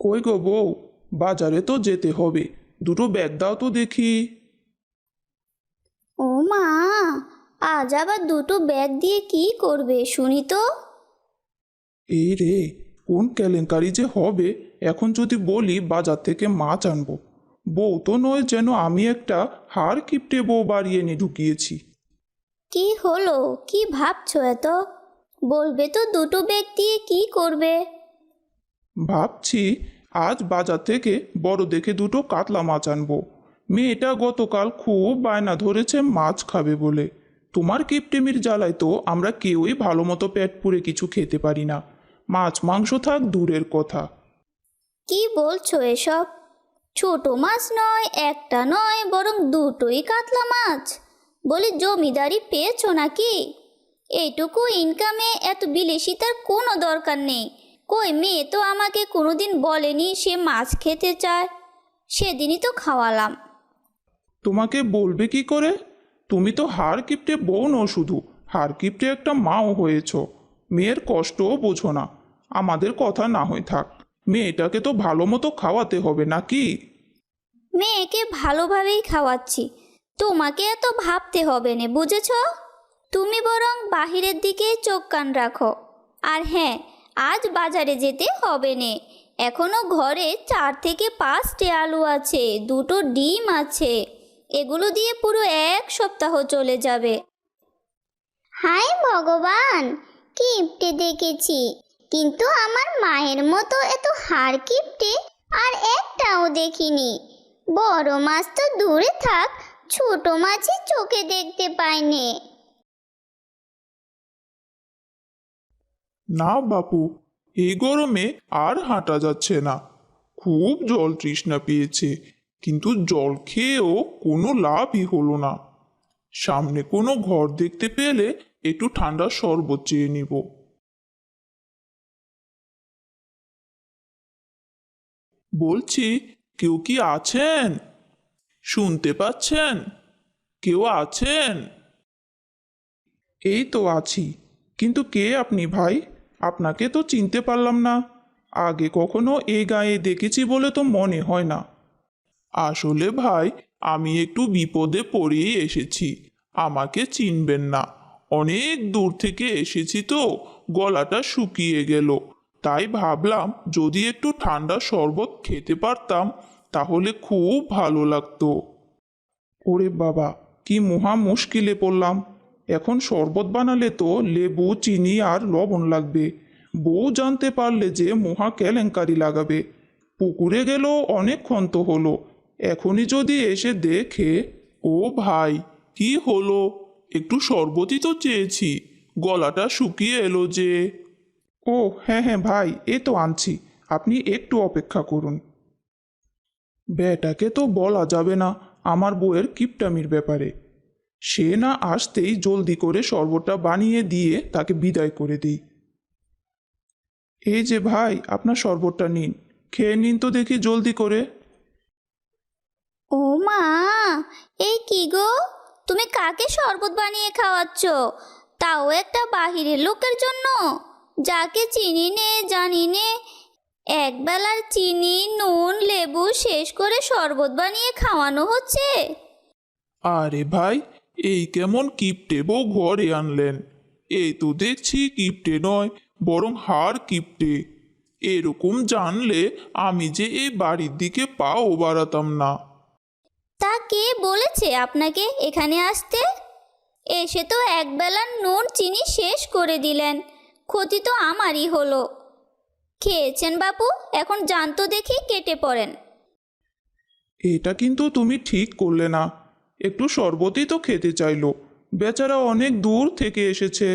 কই গো বউ, বাজারে তো যেতে হবে, দুটো ব্যাগ দাও তো দেখি। ও মা, আজ আবার দুটো ব্যাগ দিয়ে কি করবে শুনি তো। এই রে, কোন কেলেঙ্কারি যে হবে এখন যদি বলি বাজার থেকে মাছ আনবো। বউ তো নয় যেন আমি একটা হাড় কিপটে বউ বাড়ি এনে ঢুকিয়েছি। কি হলো, কি ভাবছো এত? বলবে তো দুটো ব্যাগ দিয়ে কি করবে? ভাবছি আজ বাজার থেকে বড় দেখে দুটো কাতলা মাছ আনবো। মেয়েটা গতকাল খুব বায়না ধরেছে মাছ খাবে বলে। তোমার কিপটেমির জ্বালায় তো আমরা কেউই ভালো মতো পেট পুরে কিছু খেতে পারি না। মাছ মাংস থাক দূরের কথা। কি বলছো এসব? ছোট মাছ নয়, একটা নয়, বরং দুটোই কাতলা মাছ। বলি জমিদারি পেয়েছো নাকি? এইটুকু ইনকামে এত বিলাসিতার কোনো দরকার নেই। কই, মেয়ে তো আমাকে কোনোদিন বলেনি সে মাছ খেতে চায়। সেদিনই তো খাওয়ালাম। তোমাকে বলবে কি করে? তুমি তো হাড় কিপটে বউ নও, শুধু হাড় কিপটে একটা মাও হয়েছ। মেয়ের কষ্টও বোঝো না। আমাদের কথা না হয়ে থাক, মেয়েটাকে তো ভালো মতো খাওয়াতে হবে নাকি? মেয়েকে ভালোভাবেই খাওয়াচ্ছি, তোমাকে এত ভাবতে হবে না, বুঝেছ? তুমি বরং বাহিরের দিকে চোখ কান রাখো। আর হ্যাঁ, আজ বাজারে যেতে হবে নে। এখনো ঘরে 4 থেকে 5টে আলু আছে, দুটো ডিম আছে। এগুলো দিয়ে পুরো 1 সপ্তাহ চলে যাবে। হায় ভগবান, কিপ্টে দেখেছি, কিন্তু আমার মায়ের মতো এত হাড় কিপ্টে আর একটাও দেখিনি। বড় মাছ তো দূরে থাক, ছোট মাছই চোখে দেখতে পাইনে। না বাপু, এই গরমে আর হাঁটা যাচ্ছে না। খুব জল তৃষ্ণা পেয়েছে, কিন্তু জল খেয়েও কোনো লাভই হলো না। সামনে কোনো ঘর দেখতে পেলে একটু ঠান্ডা শরবত চেয়ে নিব। বলছি, কেউ কি আছেন? শুনতে পাচ্ছেন? কেউ আছেন? এই তো আছি, কিন্তু কে আপনি ভাই? আপনাকে তো চিনতে পারলাম না। আগে কখনো এই গায়ে দেখেছি বলে তো মনে হয় না। আসলে ভাই, আমি একটু বিপদে পড়েই এসেছি। আমাকে চিনবেন না। অনেক দূর থেকে এসেছি তো, গলাটা শুকিয়ে গেল। তাই ভাবলাম যদি একটু ঠান্ডা শরবত খেতে পারতাম তাহলে খুব ভালো লাগতো। ওরে বাবা, কি মহা মুশকিলে পড়লাম! এখন শরবত বানালে তো লেবু, চিনি আর লবণ লাগবে। বউ জানতে পারলে যে মহা কেলেঙ্কারি লাগাবে। পুকুরে গেল অনেকক্ষণ তো হলো, এখনই যদি এসে দেখে। ও ভাই, কি হলো? একটু শরবতই তো চেয়েছি, গলাটা শুকিয়ে এলো যে। ও হ্যাঁ হ্যাঁ ভাই, এ তো আনছি, আপনি একটু অপেক্ষা করুন। বেটাকে তো বলা যাবে না আমার বউয়ের কিপটামির ব্যাপারে। সে না আসতেই জলদি করে শরবতটা বানিয়ে দিয়ে তাকে বিদায় করে দিই। এই যে ভাই, আপনার শরবতটা নিন, খেয়ে নিন তো দেখি জলদি করে। ও মা, এই কি গো, তুমি কাকে শরবত বানিয়ে খাওয়াচ্ছ? তাও একটা বাহিরের লোকের জন্য, যাকে চিনি নে জানি নে। একবেলার চিনি নুন লেবু শেষ করে শরবত বানিয়ে খাওয়ানো হচ্ছে। আরে ভাই, এই কেমন কিপটে বউ ঘরে আনলেন! এই তো দেখছি কিপটে নয়, বরং হাড় কিপটে। এরকম জানলে আমি যে এই বাড়ির দিকে পাও বাড়াতাম না। তা কে বলেছে আপনাকে এখানে আসতে? এসে তো একবেলার নুন চিনি শেষ করে দিলেন। ক্ষতি তো আমারই হলো। খেয়েছেন বাপু, এখন জানতো দেখি কেটে পড়েন। এটা কিন্তু তুমি ঠিক করলে না। একটু শরবতই তো খেতে চাইলো, বেচারা অনেক দূর থেকে এসেছে।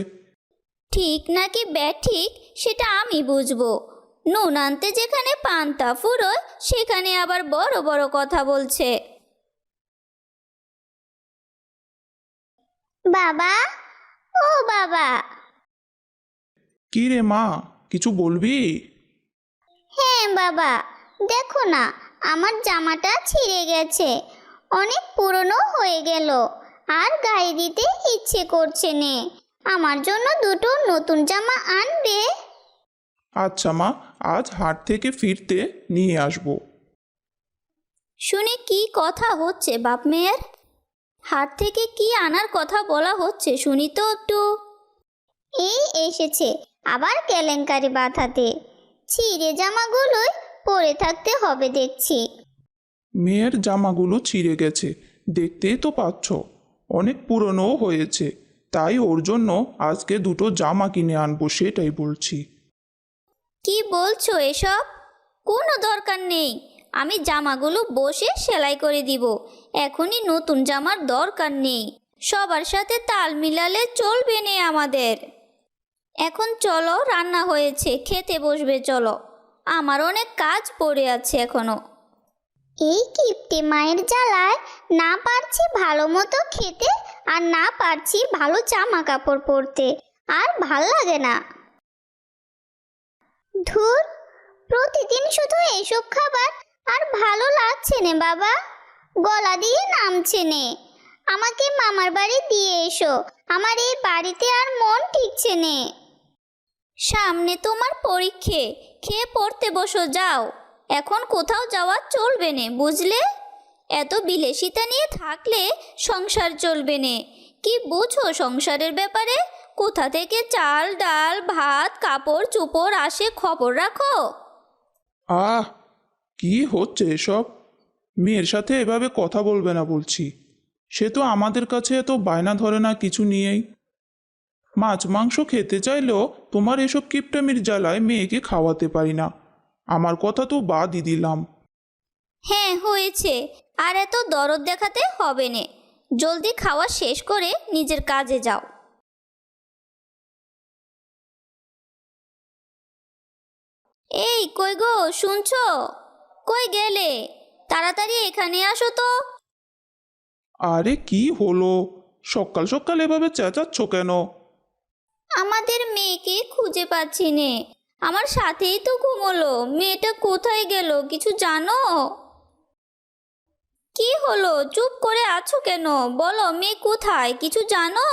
ঠিক নাকি ব্যাঠিক সেটা আমি বুঝবো। নুন আনতে যেখানে পান্তা ফুরোয়, সেখানে আবার বড় বড় কথা বলছে। বাবা, ও বাবা। কি রে মা, কিছু বলবি? হ্যাঁ বাবা, দেখো না, আমার জামাটা ছিঁড়ে গেছে, অনেক পুরনো হয়ে গেল, আর গায়ে দিতে ইচ্ছে করছে নে। আমার জন্য দুটো নতুন জামা আনবে? আচ্ছা মা, আজ হাট থেকে ফিরতে নিয়ে আসবো। শুনে কি কথা হচ্ছে বাপ মেয়ের? হাট থেকে কি আনার কথা বলা হচ্ছে শুনি তো একটু। এই এসেছে আবার কেলেঙ্কারি বাঁধাতে। ছিঁড়ে জামাগুলোই পরে থাকতে হবে দেখছি। মেয়ের জামাগুলো ছিঁড়ে গেছে, দেখতেই তো পাচ্ছ, অনেক পুরনোও হয়েছে। তাই ওর জন্য আজকে দুটো জামা কিনে আনবো, সেটাই বলছি। কি বলছো এসব? কোনো দরকার নেই, আমি জামাগুলো বসে সেলাই করে দিব। এখনই নতুন জামার দরকার নেই, সবার সাথে তাল মিলালে চলবে না আমাদের। এখন চলো, রান্না হয়েছে, খেতে বসবে চলো, আমার অনেক কাজ পড়ে আছে এখনো। এই কিপ্টে মায়ের জ্বালায় না পারছি ভালো মতো খেতে, আর না পারছি ভালো জামা কাপড় পরতে, আর ভাল লাগে না। ধুর, প্রতিদিন শুধু এসব খাবার, আর ভালো লাগছে নে বাবা, গলা দিয়ে নামছে নে। আমাকে মামার বাড়ি দিয়ে এসো, আমার এই বাড়িতে আর মন টিকছে নে। সামনে তোমার পরীক্ষে, খেয়ে পড়তে বসো যাও। এখন কোথাও যাওয়া চলবে না, বুঝলে? এত বিলাসিতা নিয়ে থাকলে সংসার চলবে না। কি বুঝো সংসারের ব্যাপারে? কোথা থেকে চাল ডাল ভাত কাপড় চোপড় আসে খবর রাখো? আহ, কি হচ্ছে এসব? মেয়ের সাথে এভাবে কথা বলবে না বলছি। সে তো আমাদের কাছে এত বায়না ধরে না কিছু নিয়েই। মাছ মাংস খেতে চাইলেও তোমার এসব কিপটামির জ্বালায় মেয়েকে খাওয়াতে পারি না। আমার কথা তো বাদই দিলাম। হ্যাঁ হয়েছে, আর এত দরদ দেখাতে হবে না। জলদি খাওয়া শেষ করে নিজের কাজে যাও। এই কই গো, শুনছো? কই গেলে? তাড়াতাড়ি এখানে আসো তো। আরে কি হলো? সকাল সকাল এভাবে চেঁচাচ্ছ কেন? আমাদের মেয়েকে খুঁজে পাচ্ছি নে। আমার সাথেই তো ঘুমোলো, মেয়েটা কোথায় গেল কিছু জানো? কি হলো, চুপ করে আছো কেন? বলো, মেয়ে কোথায়, কিছু জানো?